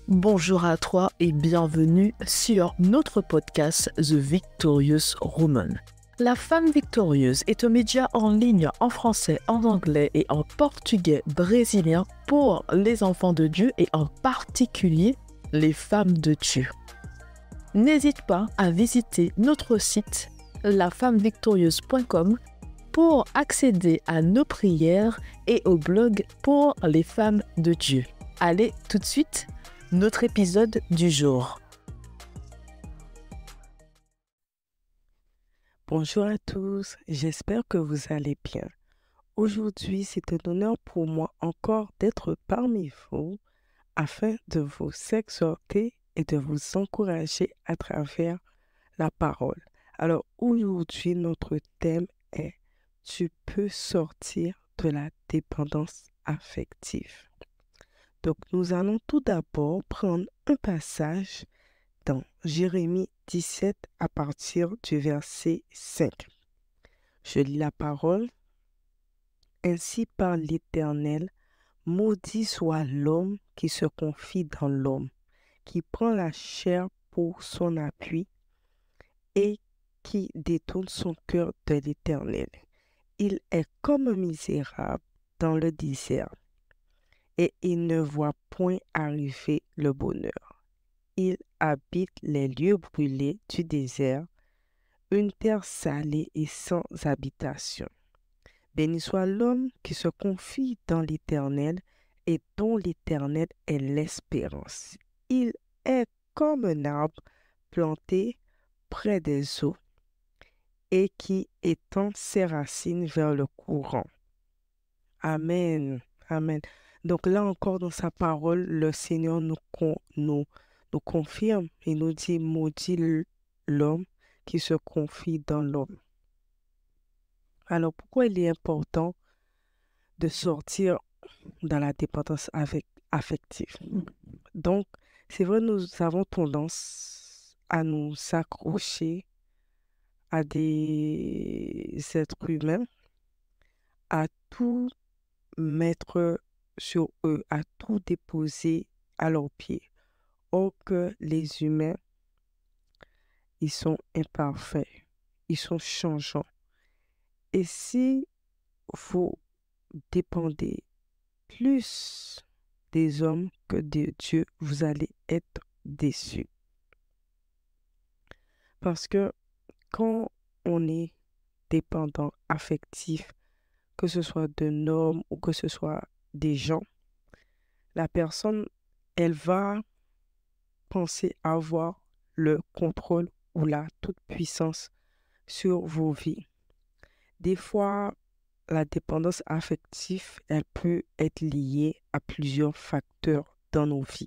Bonjour à toi et bienvenue sur notre podcast The Victorious Woman. La femme victorieuse est un média en ligne en français, en anglais et en portugais brésilien pour les enfants de Dieu et en particulier les femmes de Dieu. N'hésite pas à visiter notre site lafemmevictorieuse.com pour accéder à nos prières et au blog pour les femmes de Dieu. Allez, tout de suite, notre épisode du jour. Bonjour à tous, j'espère que vous allez bien. Aujourd'hui, c'est un honneur pour moi encore d'être parmi vous afin de vous exhorter et de vous encourager à travers la parole. Alors aujourd'hui, notre thème est « Tu peux sortir de la dépendance affective ». Donc nous allons tout d'abord prendre un passage dans Jérémie 17 à partir du verset 5. Je lis la parole. Ainsi parle l'Éternel, maudit soit l'homme qui se confie dans l'homme, qui prend la chair pour son appui et qui détourne son cœur de l'Éternel. Il est comme un misérable dans le désert et il ne voit point arriver le bonheur. Il habite les lieux brûlés du désert, une terre salée et sans habitation. Béni soit l'homme qui se confie dans l'Éternel et dont l'Éternel est l'espérance. Il est comme un arbre planté près des eaux et qui étend ses racines vers le courant. Amen. Amen. Donc là encore dans sa parole, le Seigneur nous confirme et nous dit maudit l'homme qui se confie dans l'homme. Alors pourquoi il est important de sortir dans la dépendance affective? Donc c'est vrai, nous avons tendance à nous accrocher à des êtres humains, à tout mettre sur eux, à tout déposer à leurs pieds. Or que les humains, ils sont imparfaits, ils sont changeants. Et si vous dépendez plus des hommes que de Dieu, vous allez être déçus. Parce que quand on est dépendant affectif, que ce soit d'un homme ou que ce soit des gens, la personne, elle va penser avoir le contrôle ou la toute-puissance sur vos vies. Des fois, la dépendance affective, elle peut être liée à plusieurs facteurs dans nos vies.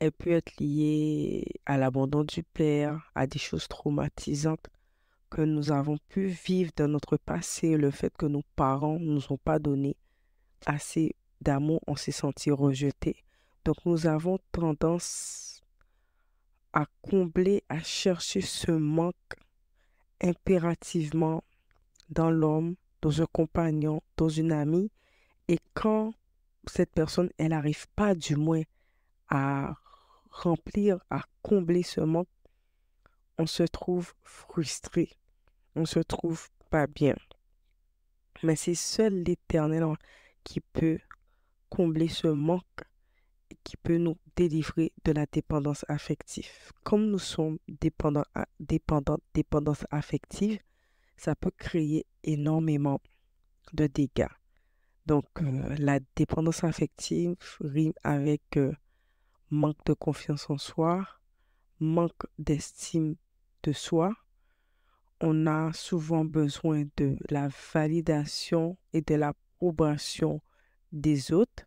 Elle peut être liée à l'abandon du père, à des choses traumatisantes que nous avons pu vivre dans notre passé, le fait que nos parents ne nous ont pas donné assez d'amour, on s'est senti rejeté. Donc nous avons tendance à combler, à chercher ce manque impérativement dans l'homme, dans un compagnon, dans une amie. Et quand cette personne, elle n'arrive pas du moins à remplir, à combler ce manque, on se trouve frustré, on se trouve pas bien. Mais c'est seul l'Éternel qui peut combler ce manque, qui peut nous délivrer de la dépendance affective. Comme nous sommes dépendance affective, ça peut créer énormément de dégâts. Donc, la dépendance affective rime avec manque de confiance en soi, manque d'estime de soi. On a souvent besoin de la validation et de l'approbation des autres.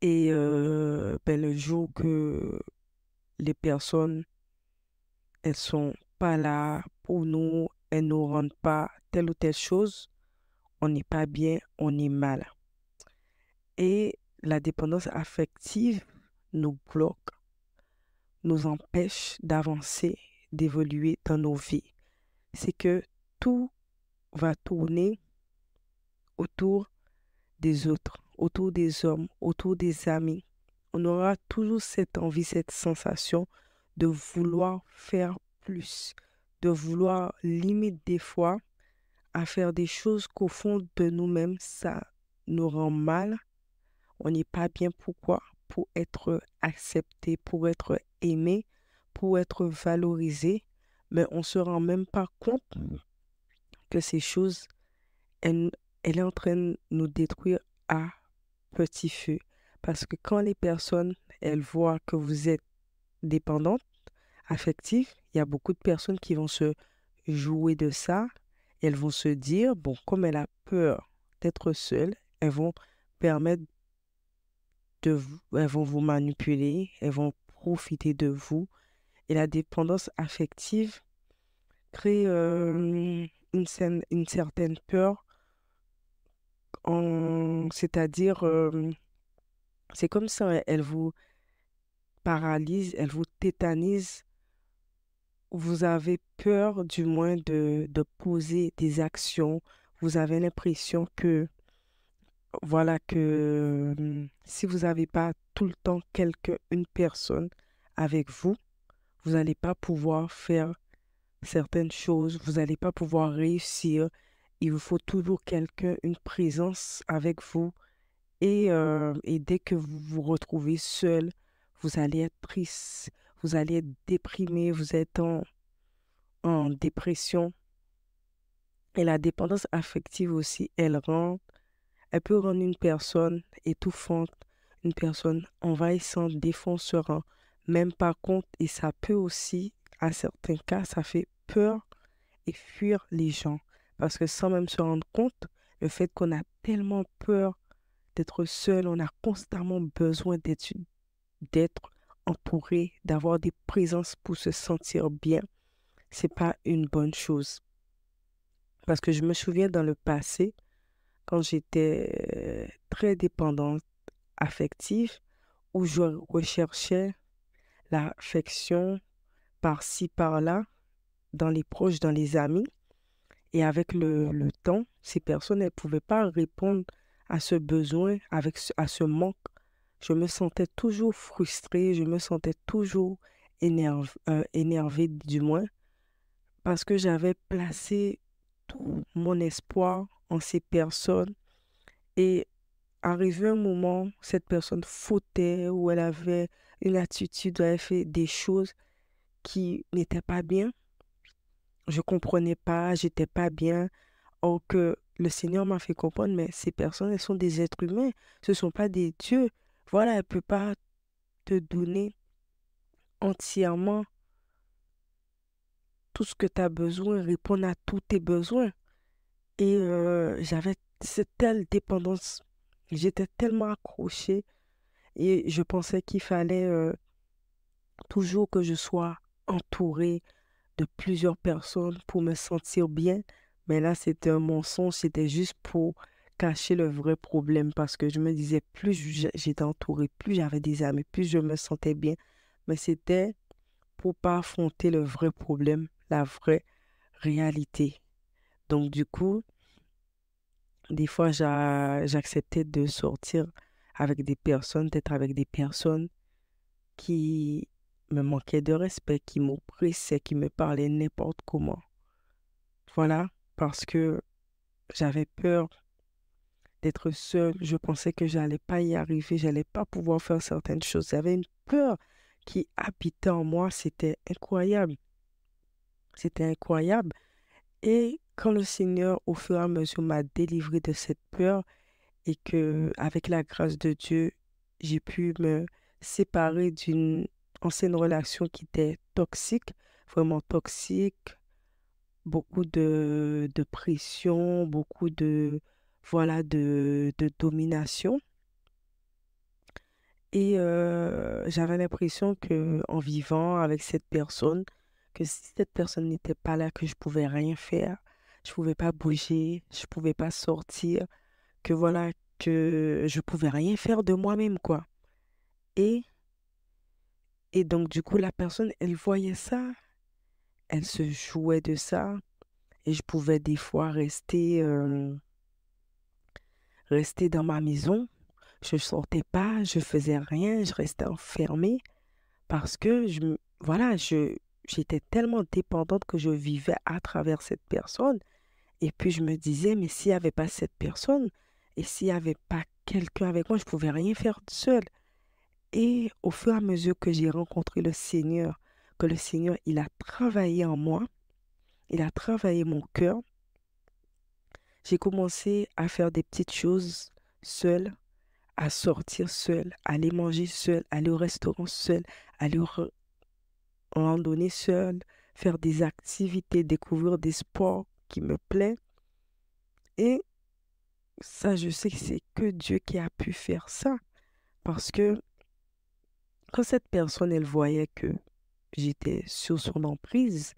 Et le jour que les personnes, elles sont pas là pour nous, elles nous rendent pas telle ou telle chose, on n'est pas bien, on est mal. Et la dépendance affective nous bloque, nous empêche d'avancer, d'évoluer dans nos vies. C'est que tout va tourner autour des autres, autour des hommes, autour des amis, on aura toujours cette envie, cette sensation de vouloir faire plus, de vouloir limite des fois à faire des choses qu'au fond de nous-mêmes, ça nous rend mal. On n'est pas bien. Pourquoi? Pour être accepté, pour être aimé, pour être valorisé. Mais on ne se rend même pas compte que ces choses, elles, elles est en train de nous détruire à petit feu. Parce que quand les personnes, elles voient que vous êtes dépendante, affective, il y a beaucoup de personnes qui vont se jouer de ça. Elles vont se dire, bon, comme elle a peur d'être seule, elles vont permettre elles vont vous manipuler, elles vont profiter de vous. Et la dépendance affective crée une certaine peur, c'est-à-dire, c'est comme ça, elle vous paralyse, elle vous tétanise. Vous avez peur du moins de poser des actions. Vous avez l'impression que, voilà, que si vous n'avez pas tout le temps une personne avec vous, vous n'allez pas pouvoir faire certaines choses, vous n'allez pas pouvoir réussir. Il vous faut toujours quelqu'un, une présence avec vous. Et dès que vous vous retrouvez seul, vous allez être triste, vous allez être déprimé, vous êtes en dépression. Et la dépendance affective aussi, elle peut rendre une personne étouffante, une personne envahissante, défonçante, même pas compte. Et ça peut aussi, à certains cas, ça fait peur et fuir les gens. Parce que sans même se rendre compte, le fait qu'on a tellement peur d'être seul, on a constamment besoin d'être entouré, d'avoir des présences pour se sentir bien. C'est pas une bonne chose. Parce que je me souviens dans le passé, quand j'étais très dépendante affective, où je recherchais l'affection par-ci, par-là, dans les proches, dans les amis. Et avec le temps, ces personnes, elles ne pouvaient pas répondre à ce besoin, à ce manque. Je me sentais toujours frustrée, je me sentais toujours énervée, du moins, parce que j'avais placé tout mon espoir en ces personnes. Et arrivé un moment, cette personne fautait ou elle avait une attitude, elle avait fait des choses qui n'étaient pas bien. Je comprenais pas, j'étais pas bien. Or que le Seigneur m'a fait comprendre, mais ces personnes, elles sont des êtres humains, ce ne sont pas des dieux. Voilà, elle ne peut pas te donner entièrement tout ce que tu as besoin, répondre à tous tes besoins. Et j'avais cette telle dépendance, j'étais tellement accrochée et je pensais qu'il fallait toujours que je sois entourée de plusieurs personnes pour me sentir bien. Mais là, c'était un mensonge, c'était juste pour cacher le vrai problème parce que je me disais, plus j'étais entourée, plus j'avais des amis, plus je me sentais bien. Mais c'était pour pas affronter le vrai problème, la vraie réalité. Donc, du coup, des fois, j'acceptais de sortir avec des personnes, d'être avec des personnes qui me manquaient de respect, qui m'oppressaient, qui me parlaient n'importe comment. Voilà, parce que j'avais peur d'être seule. Je pensais que j'allais pas y arriver, j'allais pas pouvoir faire certaines choses. J'avais une peur qui habitait en moi. C'était incroyable. C'était incroyable. Et quand le Seigneur, au fur et à mesure, m'a délivré de cette peur et que, avec la grâce de Dieu, j'ai pu me séparer d'une ancienne relation qui était toxique, vraiment toxique, beaucoup de pression, beaucoup voilà, de domination. Et j'avais l'impression que en vivant avec cette personne, que si cette personne n'était pas là, que je pouvais rien faire, je pouvais pas bouger, je pouvais pas sortir, que voilà, que je pouvais rien faire de moi-même, quoi. Et, et donc, du coup, la personne, elle voyait ça, elle se jouait de ça, et je pouvais des fois rester dans ma maison Je sortais pas, je faisais rien, je restais enfermée parce que voilà, j'étais tellement dépendante que je vivais à travers cette personne. Et puis je me disais, mais s'il n'y avait pas cette personne et s'il n'y avait pas quelqu'un avec moi, je ne pouvais rien faire seule. Et au fur et à mesure que j'ai rencontré le Seigneur, que le Seigneur, il a travaillé en moi, il a travaillé mon cœur, j'ai commencé à faire des petites choses seule, à sortir seule, à aller manger seule, aller au restaurant seule, aller en randonnée seule, faire des activités, découvrir des sports qui me plaisent. Et ça, je sais que c'est que Dieu qui a pu faire ça. Parce que quand cette personne, elle voyait que j'étais sur son emprise,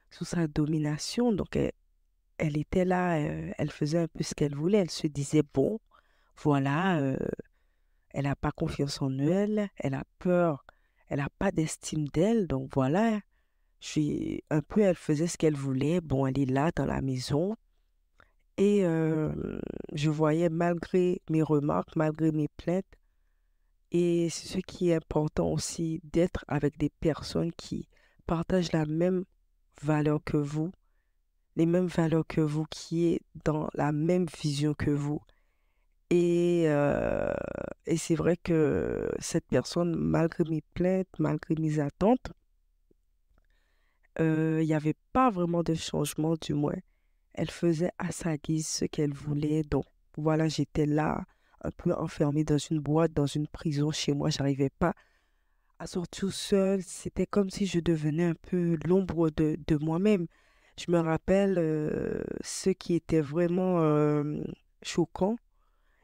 sous sa domination, donc elle était là, elle faisait un peu ce qu'elle voulait. Elle se disait, bon, voilà, elle n'a pas confiance en elle, elle a peur, elle n'a pas d'estime d'elle, donc voilà, un peu, elle faisait ce qu'elle voulait. Bon, elle est là dans la maison. Et je voyais, malgré mes remarques, malgré mes plaintes, et c'est ce qui est important aussi, d'être avec des personnes qui partagent la même valeur que vous, les mêmes valeurs que vous, qui est dans la même vision que vous. Et c'est vrai que cette personne, malgré mes plaintes, malgré mes attentes, il n'y avait pas vraiment de changement, du moins. Elle faisait à sa guise ce qu'elle voulait. Donc, voilà, j'étais là, un peu enfermée dans une boîte, dans une prison chez moi. J'arrivais pas à sortir seule. C'était comme si je devenais un peu l'ombre de moi-même. Je me rappelle ce qui était vraiment choquant.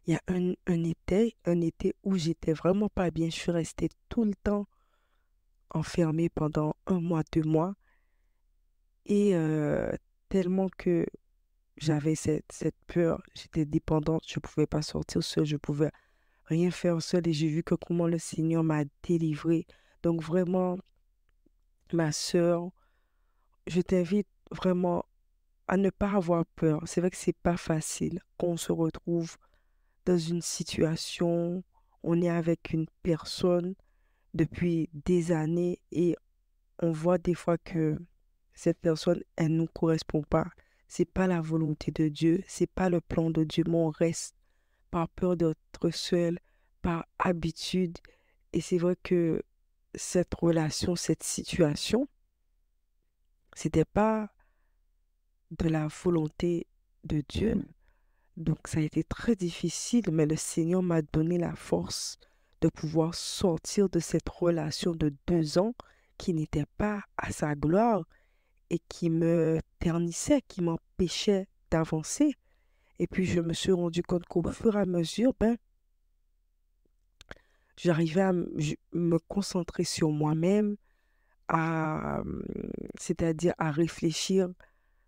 Il y a un été où j'étais vraiment pas bien. Je suis restée tout le temps enfermée pendant 1 mois, 2 mois. Et tellement que j'avais cette peur, j'étais dépendante, je ne pouvais pas sortir seule, je ne pouvais rien faire seule et j'ai vu que comment le Seigneur m'a délivrée. Donc vraiment, ma sœur, je t'invite vraiment à ne pas avoir peur. C'est vrai que c'est pas facile quand on se retrouve dans une situation, on est avec une personne depuis des années et on voit des fois que cette personne, elle ne nous correspond pas. C'est pas la volonté de Dieu, c'est pas le plan de Dieu, mais on reste par peur d'être seul, par habitude. Et c'est vrai que cette relation, cette situation, c'était pas de la volonté de Dieu. Donc ça a été très difficile, mais le Seigneur m'a donné la force de pouvoir sortir de cette relation de 2 ans qui n'était pas à sa gloire et qui me ternissait, qui m'empêchait d'avancer. Et puis je me suis rendu compte qu'au fur et à mesure, j'arrivais à me concentrer sur moi-même, à, c'est-à-dire à réfléchir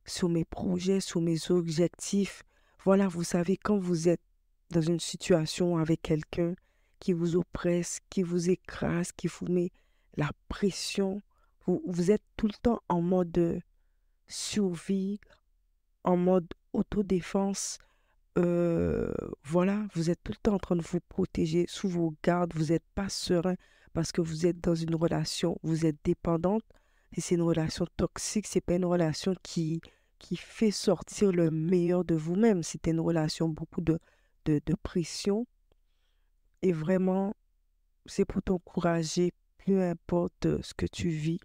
sur mes projets, sur mes objectifs. Voilà, vous savez, quand vous êtes dans une situation avec quelqu'un qui vous oppresse, qui vous écrase, qui vous met la pression, vous êtes tout le temps en mode survie, en mode autodéfense. Voilà, vous êtes tout le temps en train de vous protéger sous vos gardes, vous n'êtes pas serein parce que vous êtes dans une relation, vous êtes dépendante et c'est une relation toxique, c'est pas une relation qui fait sortir le meilleur de vous-même, c'est une relation beaucoup de pression et vraiment, c'est pour t'encourager, peu importe ce que tu vis,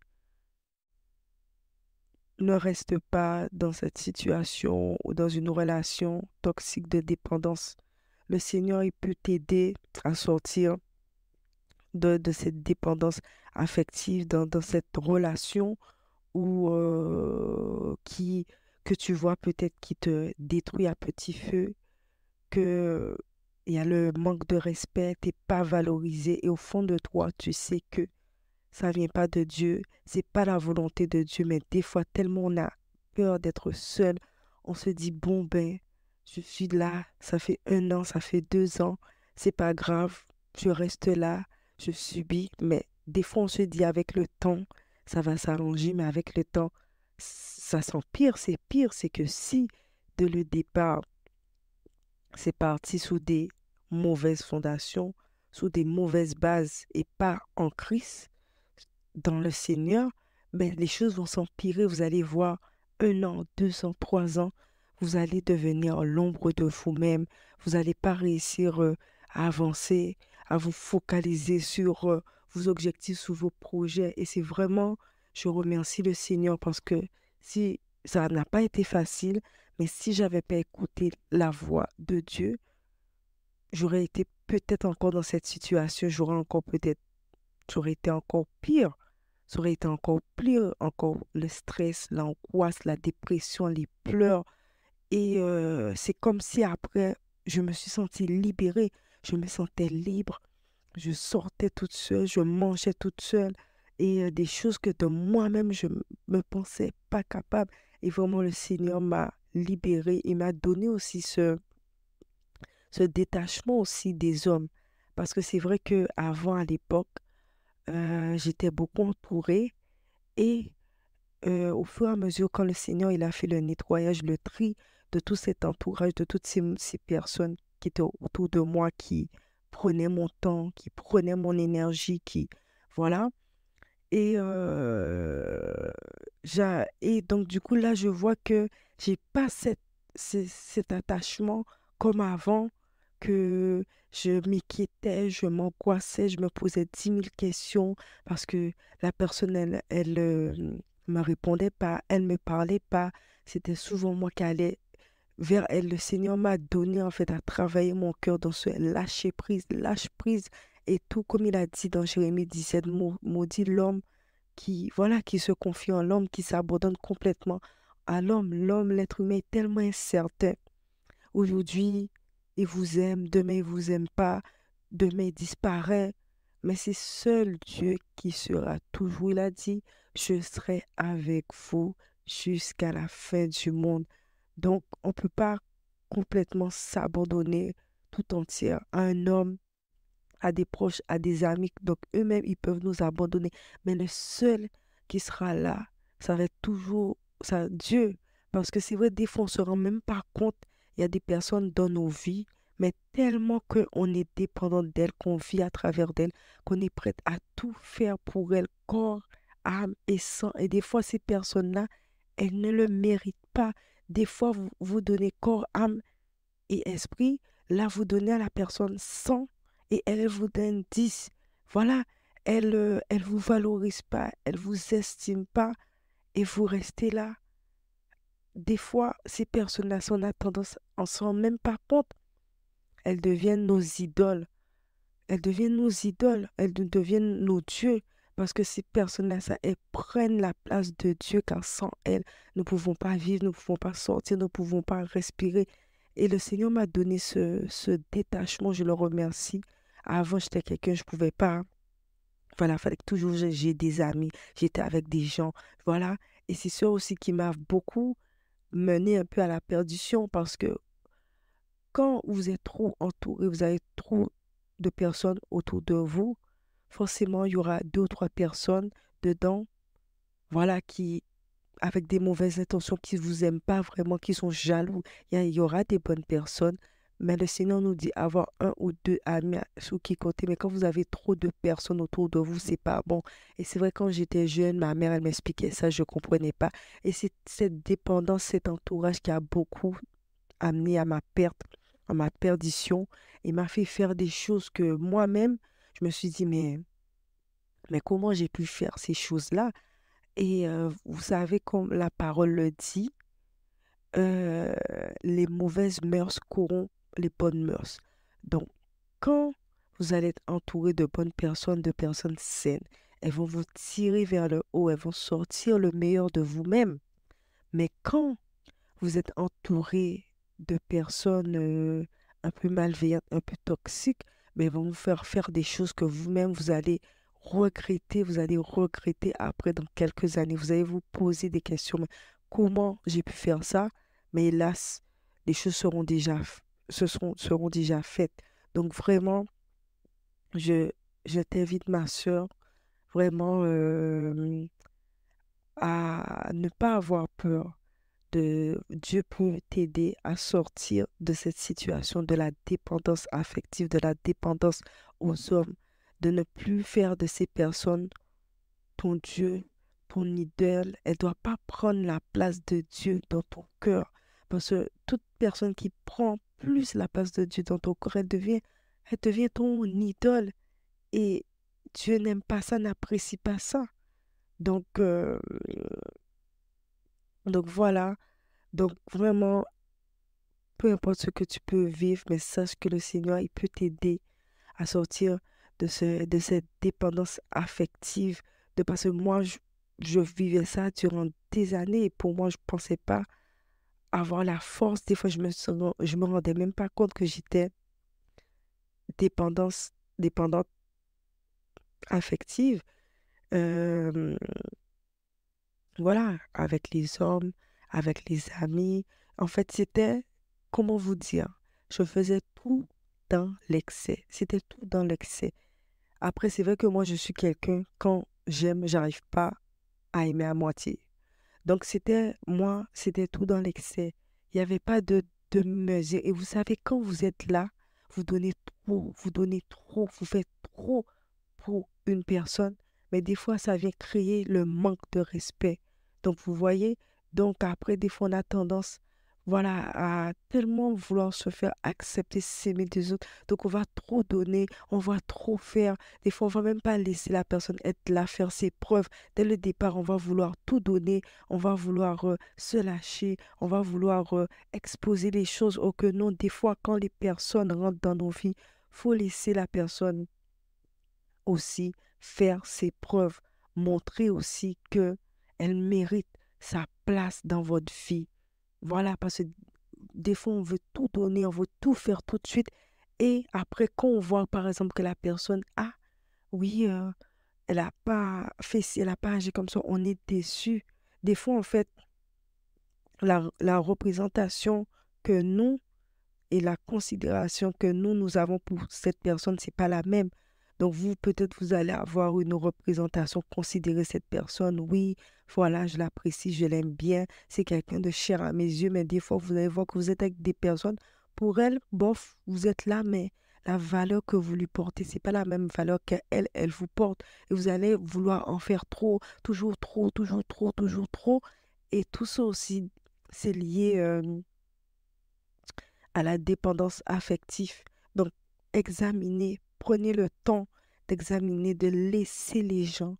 ne reste pas dans cette situation ou dans une relation toxique de dépendance. Le Seigneur, il peut t'aider à sortir de cette dépendance affective, dans cette relation où, que tu vois peut-être qui te détruit à petit feu, que il y a le manque de respect, t'es pas valorisé et au fond de toi, tu sais que ça vient pas de Dieu, c'est pas la volonté de Dieu, mais des fois, tellement on a peur d'être seul, on se dit, bon ben, je suis là, ça fait 1 an, ça fait 2 ans, c'est pas grave, je reste là, je subis, mais des fois on se dit avec le temps, ça va s'arranger, mais avec le temps, ça s'empire, c'est pire, c'est que si de le départ, c'est parti sous des mauvaises fondations, sur des mauvaises bases et pas en Christ, dans le Seigneur, ben, les choses vont s'empirer. Vous allez voir 1 an, 2 ans, 3 ans, vous allez devenir l'ombre de vous-même. Vous n'allez pas réussir à avancer, à vous focaliser sur vos objectifs, sur vos projets. Et c'est vraiment, je remercie le Seigneur parce que si ça n'a pas été facile, mais si j'avais pas écouté la voix de Dieu, j'aurais été peut-être encore dans cette situation, j'aurais été encore pire. Ça aurait été encore pire, encore le stress, l'angoisse, la dépression, les pleurs. Et c'est comme si après, je me suis sentie libérée. Je me sentais libre. Je sortais toute seule, je mangeais toute seule. Et des choses que de moi-même, je ne me pensais pas capable. Et vraiment, le Seigneur m'a libérée. Il m'a donné aussi ce détachement aussi des hommes. Parce que c'est vrai qu'avant, à l'époque, j'étais beaucoup entourée. Et au fur et à mesure, quand le Seigneur il a fait le nettoyage, le tri de tout cet entourage, de toutes ces personnes qui étaient autour de moi, qui prenaient mon temps, qui prenaient mon énergie, voilà. Et, et donc, du coup, là, je vois que j'ai pas cet attachement comme avant, que je m'inquiétais, je m'angoissais, je me posais 10 000 questions parce que la personne, elle me répondait pas, elle me parlait pas. C'était souvent moi qui allais vers elle. Le Seigneur m'a donné, en fait, à travailler mon cœur dans ce lâche prise. Et tout comme il a dit dans Jérémie 17, maudit l'homme voilà, qui se confie en l'homme, qui s'abandonne complètement à l'homme. L'homme, l'être humain est tellement incertain. Aujourd'hui, il vous aime, demain, il vous aime pas, demain, il disparaît. Mais c'est seul Dieu qui sera toujours. Il a dit, je serai avec vous jusqu'à la fin du monde. Donc, on ne peut pas complètement s'abandonner tout entière à un homme, à des proches, à des amis. Donc, eux-mêmes, ils peuvent nous abandonner. Mais le seul qui sera là, ça va être toujours ça, Dieu. Parce que c'est vrai, des fois, on ne se rend même pas compte. Il y a des personnes dans nos vies, mais tellement qu'on est dépendant d'elles, qu'on vit à travers d'elles, qu'on est prête à tout faire pour elles, corps, âme et sang. Et des fois, ces personnes-là, elles ne le méritent pas. Des fois, vous donnez corps, âme et esprit. Là, vous donnez à la personne 100 et elle vous donne 10. Voilà, elle vous valorise pas, elle vous estime pas et vous restez là. Des fois, ces personnes-là, on a tendance, on s'en rend même pas compte. Elles deviennent nos idoles. Elles deviennent nos idoles. Elles deviennent nos dieux. Parce que ces personnes-là, elles prennent la place de Dieu, car sans elles, nous ne pouvons pas vivre, nous ne pouvons pas sortir, nous ne pouvons pas respirer. Et le Seigneur m'a donné ce détachement, je le remercie. Avant, j'étais quelqu'un, je ne pouvais pas. Voilà, il fallait que toujours j'ai des amis, j'étais avec des gens. Voilà. Et c'est ça aussi qui m'a beaucoup mené un peu à la perdition parce que quand vous êtes trop entouré, vous avez trop de personnes autour de vous, forcément, il y aura 2 ou 3 personnes dedans, voilà, avec des mauvaises intentions, qui ne vous aiment pas vraiment, qui sont jaloux. Il y aura des bonnes personnes, mais le Seigneur nous dit avoir 1 ou 2 amis sous qui compter. Mais quand vous avez trop de personnes autour de vous, c'est pas bon. Et c'est vrai, quand j'étais jeune, ma mère, elle m'expliquait ça, je ne comprenais pas. Et c'est cette dépendance, cet entourage qui a beaucoup amené à ma perte, à ma perdition, et m'a fait faire des choses que moi-même, je me suis dit, mais comment j'ai pu faire ces choses-là? Et vous savez, comme la parole le dit, euh, les mauvaises mœurs corrompent les bonnes mœurs. Donc, quand vous allez être entouré de bonnes personnes, de personnes saines, elles vont vous tirer vers le haut, elles vont sortir le meilleur de vous-même. Mais quand vous êtes entouré de personnes un peu malveillantes, un peu toxiques, mais elles vont vous faire faire des choses que vous-même, vous allez regretter après dans quelques années. Vous allez vous poser des questions, mais comment j'ai pu faire ça? Mais hélas, les choses seront déjà faites. Donc vraiment, je, je t'invite, ma sœur, vraiment à ne pas avoir peur Dieu peut t'aider à sortir de cette situation de la dépendance affective, de la dépendance aux hommes, de ne plus faire de ces personnes ton Dieu, ton idole. Elle ne doit pas prendre la place de Dieu dans ton cœur. Parce que toute personne qui prend plus la place de Dieu dans ton cœur, elle devient ton idole. Et Dieu n'aime pas ça, n'apprécie pas ça. Donc, euh, donc voilà. Donc vraiment, peu importe ce que tu peux vivre, mais sache que le Seigneur, il peut t'aider à sortir de cette dépendance affective. Parce que moi, je vivais ça durant des années et pour moi, je ne pensais pas avoir la force. Des fois, je me rendais même pas compte que j'étais dépendante affective. Euh, voilà, avec les hommes, avec les amis. En fait, c'était, comment vous dire, je faisais tout dans l'excès. C'était tout dans l'excès. Après, c'est vrai que moi, je suis quelqu'un, quand j'aime, j'arrive pas à aimer à moitié. Donc, c'était tout dans l'excès. Il n'y avait pas de mesure. Et vous savez, quand vous êtes là, vous donnez trop, vous faites trop pour une personne, mais des fois, ça vient créer le manque de respect. Donc, vous voyez, donc après, des fois, on a tendance, voilà, à tellement vouloir se faire accepter, s'aimer des autres. Donc, on va trop donner, on va trop faire. Des fois, on va même pas laisser la personne être là, faire ses preuves. Dès le départ, on va vouloir tout donner, on va vouloir se lâcher, on va vouloir exposer les choses. Au que non, des fois, quand les personnes rentrent dans nos vies, faut laisser la personne aussi faire ses preuves, montrer aussi que elle mérite sa place dans votre vie. Voilà, parce que des fois, on veut tout donner, on veut tout faire tout de suite. Et après, quand on voit, par exemple, que la personne, ah, oui, elle n'a pas fait ci, elle n'a pas agi comme ça, on est déçu. Des fois, en fait, la représentation que nous et la considération que nous avons pour cette personne, c'est pas la même. Donc, vous, peut-être, vous allez avoir une représentation, considérer cette personne. Oui, voilà, je l'apprécie, je l'aime bien. C'est quelqu'un de cher à mes yeux, mais des fois, vous allez voir que vous êtes avec des personnes. Pour elle, bof, vous êtes là, mais la valeur que vous lui portez, c'est pas la même valeur qu'elle, elle vous porte. Et vous allez vouloir en faire trop, toujours trop, toujours trop, toujours trop. Et tout ça aussi, c'est lié à la dépendance affective. Donc, examinez, prenez le temps d'examiner, de laisser les gens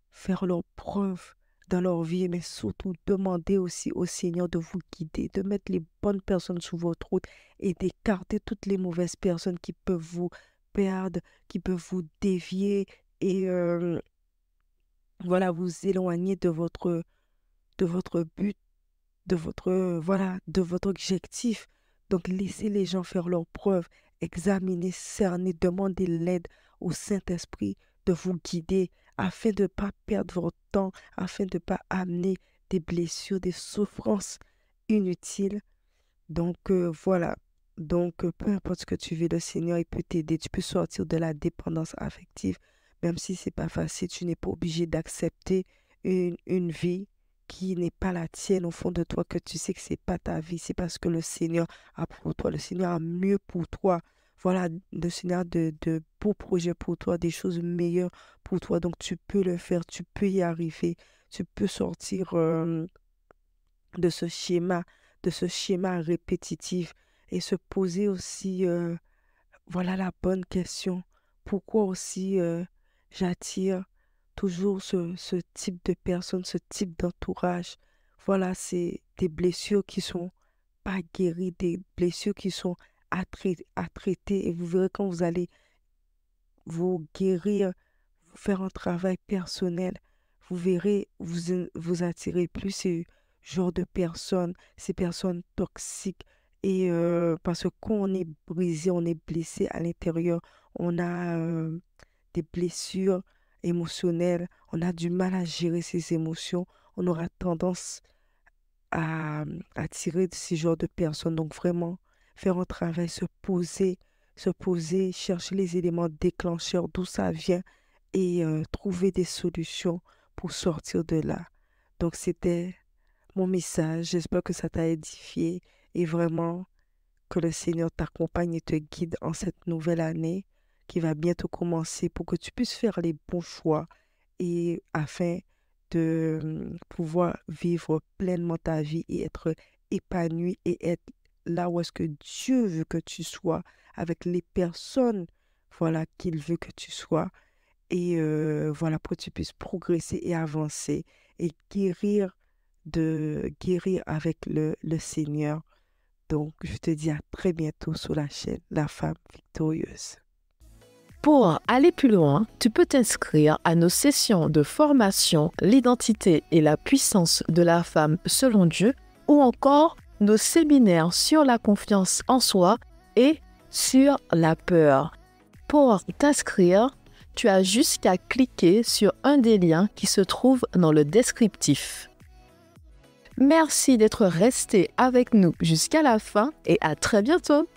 faire leurs preuves dans leur vie, mais surtout demandez aussi au Seigneur de vous guider, de mettre les bonnes personnes sur votre route et d'écarter toutes les mauvaises personnes qui peuvent vous perdre, qui peuvent vous dévier et voilà, vous éloigner de votre but, de votre objectif. Donc, laissez les gens faire leurs preuves, examinez, cerner, demandez l'aide au Saint-Esprit de vous guider afin de ne pas perdre votre temps, afin de ne pas amener des blessures, des souffrances inutiles. Donc, voilà. Donc, peu importe ce que tu vis, le Seigneur, il peut t'aider. Tu peux sortir de la dépendance affective, même si c'est pas facile. Tu n'es pas obligé d'accepter une vie qui n'est pas la tienne au fond de toi, que tu sais que c'est pas ta vie. C'est parce que le Seigneur a pour toi. Le Seigneur a mieux pour toi. Voilà, le Seigneur a de beaux projets pour toi, des choses meilleures pour toi. Donc, tu peux le faire, tu peux y arriver. Tu peux sortir de ce schéma, de ce schéma répétitif et se poser aussi, voilà la bonne question. Pourquoi aussi j'attire toujours ce type de personne, ce type d'entourage? Voilà, c'est des blessures qui sont pas guéries, des blessures qui sont à traiter. Et vous verrez quand vous allez vous guérir, faire un travail personnel, vous verrez, vous attirez plus ce genre de personnes, ces personnes toxiques. Et parce que quand on est brisé, on est blessé à l'intérieur, on a des blessures émotionnelles, on a du mal à gérer ses émotions, on aura tendance à attirer ce genre de personnes. Donc vraiment, faire un travail, se poser, chercher les éléments déclencheurs, d'où ça vient et trouver des solutions pour sortir de là. Donc c'était mon message. J'espère que ça t'a édifié et vraiment que le Seigneur t'accompagne et te guide en cette nouvelle année qui va bientôt commencer pour que tu puisses faire les bons choix et afin de pouvoir vivre pleinement ta vie et être épanoui et être là où est-ce que Dieu veut que tu sois avec les personnes, voilà, qu'il veut que tu sois. Et voilà, pour que tu puisses progresser et avancer et guérir avec le Seigneur. Donc, je te dis à très bientôt sur la chaîne La Femme Victorieuse. Pour aller plus loin, tu peux t'inscrire à nos sessions de formation L'identité et la puissance de la femme selon Dieu ou encore nos séminaires sur la confiance en soi et sur la peur. Pour t'inscrire, tu as juste qu'à cliquer sur un des liens qui se trouve dans le descriptif. Merci d'être resté avec nous jusqu'à la fin et à très bientôt!